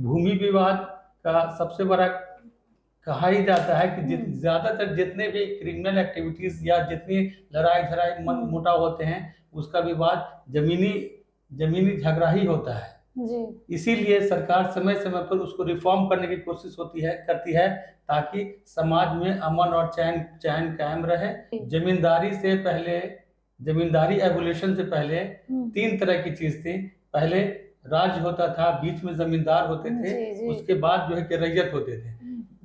भूमि विवाद का सबसे बड़ा कहा ही जाता है कि ज्यादातर जितने भी क्रिमिनल एक्टिविटीज या जितनी लड़ाई झड़ाई मन मुटाव होते हैं उसका विवाद जमीनी झगड़ा ही होता है जी। इसीलिए सरकार समय समय पर उसको रिफॉर्म करने की कोशिश करती है ताकि समाज में अमन और चैन कायम रहे। जमींदारी एबोलिशन से पहले 3 तरह की चीज थी। पहले राज होता था, बीच में जमींदार होते थे, उसके बाद जो है कि रैयत होते थे।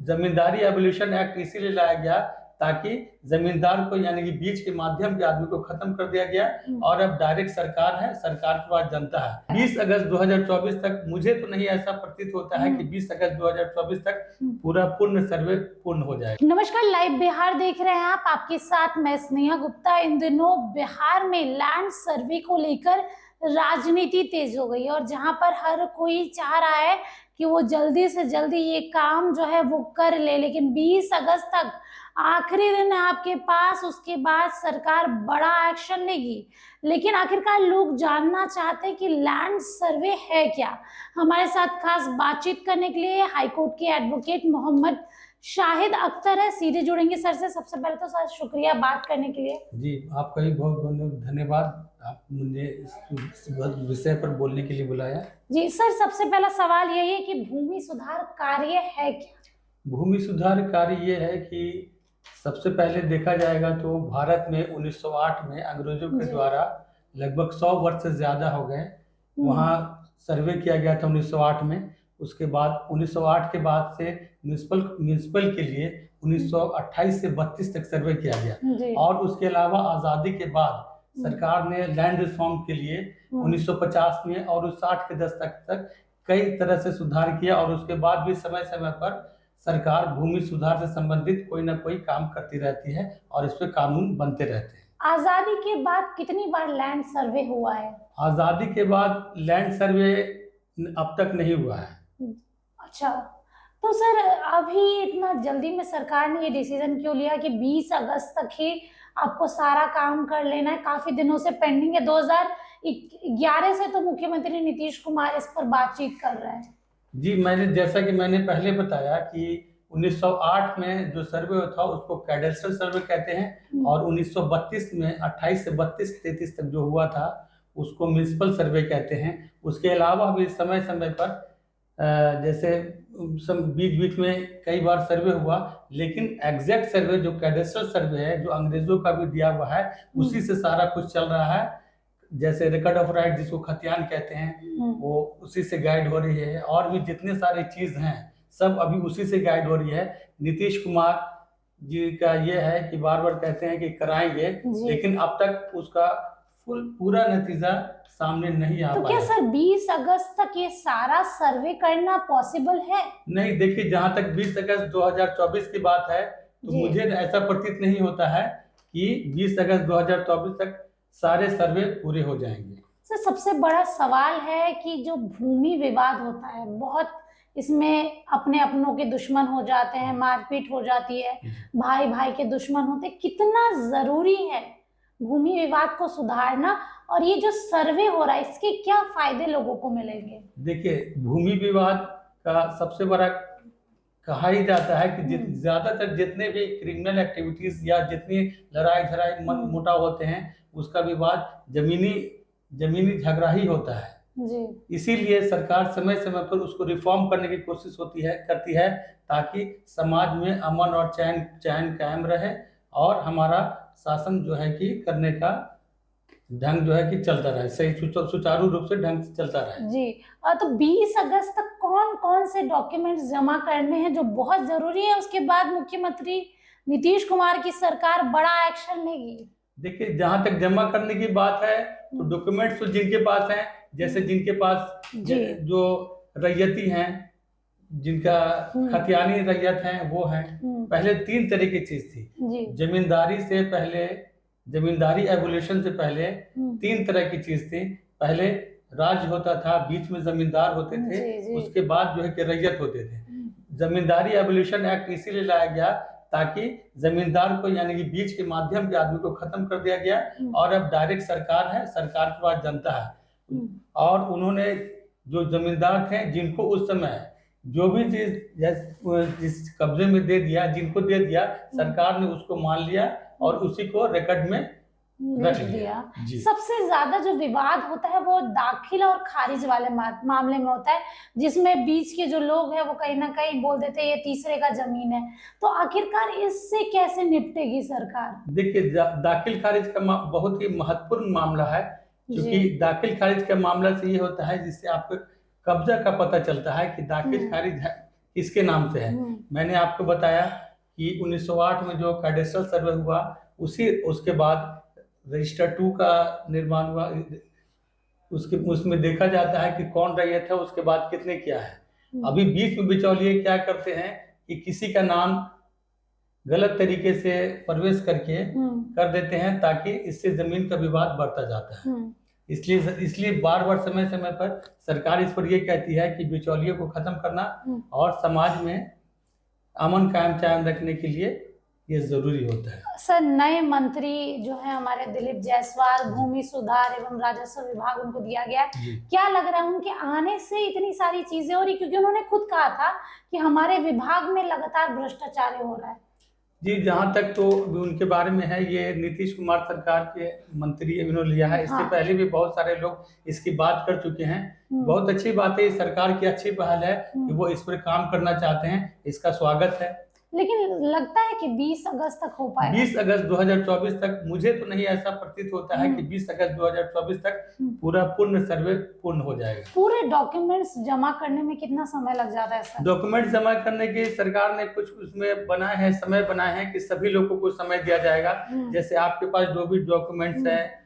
जमींदारी एबोलिशन एक्ट इसीलिए लाया गया ताकि जमींदार को यानी कि बीच के माध्यम के आदमी को खत्म कर दिया गया और अब डायरेक्ट सरकार है, सरकार के बाद जनता है। 20 अगस्त 2024 तक मुझे तो नहीं ऐसा प्रतीत होता है कि 20 अगस्त 2024 तक पूरा पूर्ण सर्वे पूर्ण हो जाएगा। नमस्कार, लाइव बिहार देख रहे हैं आप, आपके साथ मैं स्नेहा गुप्ता। इन दिनों बिहार में लैंड सर्वे को लेकर राजनीति तेज हो गई और जहां पर हर कोई चाह रहा है कि वो जल्दी से जल्दी ये काम जो है वो कर ले, लेकिन 20 अगस्त तक आखिरी दिन है आपके पास, उसके बाद सरकार बड़ा एक्शन लेगी। लेकिन आखिरकार लोग जानना चाहते हैं कि लैंड सर्वे है क्या। हमारे साथ खास बातचीत करने के लिए हाईकोर्ट के एडवोकेट मोहम्मद शाहिद अख्तर है, सीधे जुड़ेंगे सर से। सबसे पहले तो सर शुक्रिया बात करने के लिए। जी, आपका भी बहुत बहुत धन्यवाद, आप मुझे इस विषय पर बोलने के लिए बुलाया। जी सर, सबसे पहला सवाल यही है कि भूमि सुधार कार्य है क्या? भूमि सुधार कार्य ये है कि सबसे पहले देखा जाएगा तो भारत में 1908 में अंग्रेजों के द्वारा लगभग 100 वर्ष से ज्यादा हो गए, वहाँ सर्वे किया गया था 1908 में। उसके बाद 1908 के बाद से म्यूनिसिपल के लिए 1928 से 32 तक सर्वे किया गया और उसके अलावा आज़ादी के बाद सरकार ने लैंड रिफॉर्म के लिए 1950 में और उस 60 के दशक तक कई तरह से सुधार किया और उसके बाद भी समय समय पर सरकार भूमि सुधार से संबंधित कोई ना कोई काम करती रहती है और इस पे कानून बनते रहते हैं। आजादी के बाद कितनी बार लैंड सर्वे हुआ है? आजादी के बाद लैंड सर्वे अब तक नहीं हुआ है। अच्छा, तो सर अभी इतना जल्दी में सरकार ने ये डिसीजन क्यों लिया कि 20 अगस्त तक ही आपको सारा काम कर लेना है? काफी दिनों से पेंडिंग है, 2011 से तो मुख्यमंत्री नीतीश कुमार इस पर बातचीत कर रहे हैं। जी, जैसा कि मैंने पहले बताया कि 1908 में जो सर्वे था उसको कैडेस्ट्रल सर्वे कहते हैं और 1932 में 28 से 32-33 तक जो हुआ था उसको म्युनिसिपल सर्वे कहते हैं। उसके अलावा भी समय समय पर जैसे बीच बीच में कई बार सर्वे हुआ, लेकिन एग्जैक्ट सर्वे जो कैडेस्ट्रल सर्वे है जो अंग्रेजों का भी दिया हुआ है उसी से सारा कुछ चल रहा है। जैसे रिकॉर्ड ऑफ राइट जिसको खतियान कहते हैं वो उसी से गाइड हो रही है और भी जितने सारे चीज हैं सब अभी उसी से गाइड हो रही है। नीतीश कुमार जी का ये है कि बार बार कहते हैं कि कराएंगे, लेकिन अब तक उसका पूरा नतीजा सामने नहीं आ पाया। तो क्या सर 20 अगस्त तक ये सारा सर्वे करना पॉसिबल है? नहीं, देखिए, जहाँ तक 20 अगस्त 2024 की बात है तो मुझे ऐसा प्रतीत नहीं होता है कि 20 अगस्त 2024 तक सारे सर्वे पूरे हो जाएंगे। सर सबसे बड़ा सवाल है कि जो भूमि विवाद होता है बहुत, इसमें अपने अपनों के दुश्मन हो जाते हैं, मारपीट हो जाती है, भाई भाई के दुश्मन होते, कितना जरूरी है भूमि विवाद को सुधारना और ये जो सर्वे हो रहा है इसके क्या फायदे लोगों को मिलेंगे? देखिए, भूमि विवाद का सबसे बड़ा कहा ही जाता है कि ज्यादातर जितने भी क्रिमिनल एक्टिविटीज या जितनी लड़ाई झड़ाई मन मुटाव होते हैं उसका विवाद जमीनी झगड़ा ही होता है। इसीलिए सरकार समय समय पर उसको रिफॉर्म करने की कोशिश करती है ताकि समाज में अमन और चैन कायम रहे और हमारा शासन जो है कि करने का ढंग जो है कि चलता रहे, सही सुचारू रूप से ढंग से चलता रहे। जी, और तो 20 अगस्त तक कौन कौन से डॉक्यूमेंट्स जमा करने हैं जो बहुत जरूरी है? उसके बाद मुख्यमंत्री नीतीश कुमार की सरकार बड़ा एक्शन लेगी। देखिए, जहां तक जमा करने की बात है तो डॉक्यूमेंट्स तो जिनके पास हैं, जैसे जिनके पास जो रैयती हैं, जिनका खतियानी रैयत हैं वो हैं। पहले 3 तरह की चीज थी। जमींदारी एबोलिशन से पहले 3 तरह की चीज थी। पहले राज होता था, बीच में जमींदार होते थे, उसके बाद जो है कि रैयत होते थे। जमींदारी एबोलिशन एक्ट इसीलिए लाया गया ताकि जमींदार को यानी कि बीच के माध्यम के आदमी को खत्म कर दिया गया और अब डायरेक्ट सरकार है, सरकार के बाद जनता है। और उन्होंने जो जमींदार थे, जिनको उस समय जो भी चीज जिस कब्जे में दे दिया, जिनको दे दिया, सरकार ने उसको मान लिया और उसी को रिकॉर्ड में रख लिया। जी। सबसे ज्यादा जो विवाद होता है वो दाखिल और खारिज वाले मामले में होता है, जिसमें बीच के जो लोग हैं वो कहीं ना कहीं बोल देते हैं ये तीसरे का जमीन है। तो आखिरकार इससे कैसे निपटेगी सरकार? देखिए, दाखिल खारिज का बहुत ही महत्वपूर्ण मामला है, क्योंकि दाखिल खारिज का मामला से ये होता है जिससे आपको कब्जा का पता चलता है कि दाखिल खारिज है किसके नाम से है। मैंने आपको बताया कि 1908 में जो कैडेस्ट्रल सर्वे हुआ, उसके बाद रजिस्टर 2 का निर्माण हुआ, उसमें देखा जाता है कि कौन रैयत है, उसके बाद कितने क्या है। अभी बीच में बिचौलिए क्या करते हैं कि किसी का नाम गलत तरीके से प्रवेश करके कर देते हैं, ताकि इससे जमीन का विवाद बढ़ता जाता है। इसलिए बार बार समय समय पर सरकार इस पर यह कहती है कि बिचौलियों को खत्म करना और समाज में अमन कायम रखने के लिए ये जरूरी होता है। सर, नए मंत्री जो है हमारे दिलीप जायसवाल, भूमि सुधार एवं राजस्व विभाग उनको दिया गया, क्या लग रहा है उनके आने से इतनी सारी चीजें हो रही? क्योंकि उन्होंने खुद कहा था कि हमारे विभाग में लगातार भ्रष्टाचार हो रहा है। जी, जहाँ तक तो उनके बारे में है, ये नीतीश कुमार सरकार के मंत्री इन्होंने लिया है। इससे पहले भी बहुत सारे लोग इसकी बात कर चुके हैं। बहुत अच्छी बात है, सरकार की अच्छी पहल है कि वो इस पर काम करना चाहते हैं, इसका स्वागत है। लेकिन लगता है कि 20 अगस्त तक हो पाएगा? 20 अगस्त 2024 तक मुझे तो नहीं ऐसा प्रतीत होता है कि 20 अगस्त 2024 तक पूरा पूर्ण सर्वे पूर्ण हो जाएगा। पूरे डॉक्यूमेंट्स जमा करने में कितना समय लग जाता है सर? डॉक्यूमेंट जमा करने के सरकार ने कुछ उसमें बनाए हैं, समय बनाए हैं कि सभी लोगों को समय दिया जाएगा। जैसे आपके पास जो भी डॉक्यूमेंट्स है,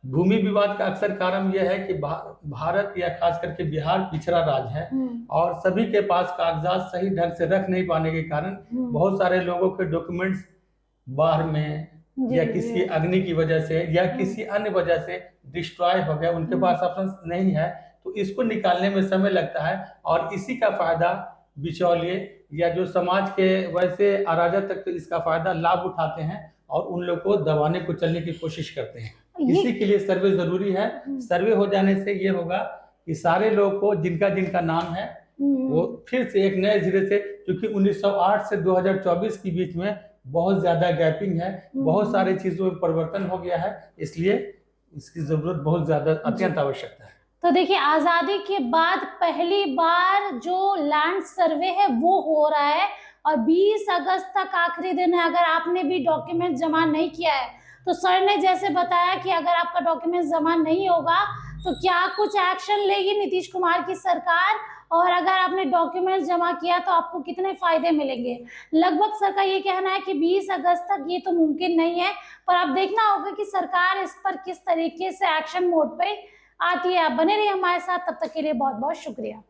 भूमि विवाद का अक्सर कारण यह है कि भारत या खास करके बिहार पिछड़ा राज्य है और सभी के पास कागजात सही ढंग से रख नहीं पाने के कारण बहुत सारे लोगों के डॉक्यूमेंट्स बाढ़ में या किसी अग्नि की वजह से या किसी अन्य वजह से डिस्ट्रॉय हो गया, उनके पास ऑप्शन नहीं है, तो इसको निकालने में समय लगता है। और इसी का फायदा बिचौलिए या जो समाज के वैसे अराजक तक इसका फायदा लाभ उठाते हैं और उन लोग को दबाने को चलने की कोशिश करते हैं। इसी के लिए सर्वे जरूरी है। सर्वे हो जाने से ये होगा कि सारे लोगों को जिनका नाम है वो फिर से एक नए सिरे से, क्योंकि 1908 से 2024 के बीच में बहुत ज्यादा गैपिंग है, बहुत सारी चीजों में परिवर्तन हो गया है, इसलिए इसकी जरूरत बहुत ज्यादा अत्यंत आवश्यकता है। तो देखिए, आजादी के बाद पहली बार जो लैंड सर्वे है वो हो रहा है और 20 अगस्त तक आखिरी दिन है। अगर आपने भी डॉक्यूमेंट जमा नहीं किया है तो सर ने जैसे बताया कि अगर आपका डॉक्यूमेंट जमा नहीं होगा तो क्या कुछ एक्शन लेगी नीतीश कुमार की सरकार, और अगर आपने डॉक्यूमेंट जमा किया तो आपको कितने फायदे मिलेंगे? लगभग सर का ये कहना है कि 20 अगस्त तक ये तो मुमकिन नहीं है, पर अब देखना होगा कि सरकार इस पर किस तरीके से एक्शन मोड पे आती है। आप बने रहिए हमारे साथ, तब तक के लिए बहुत बहुत शुक्रिया।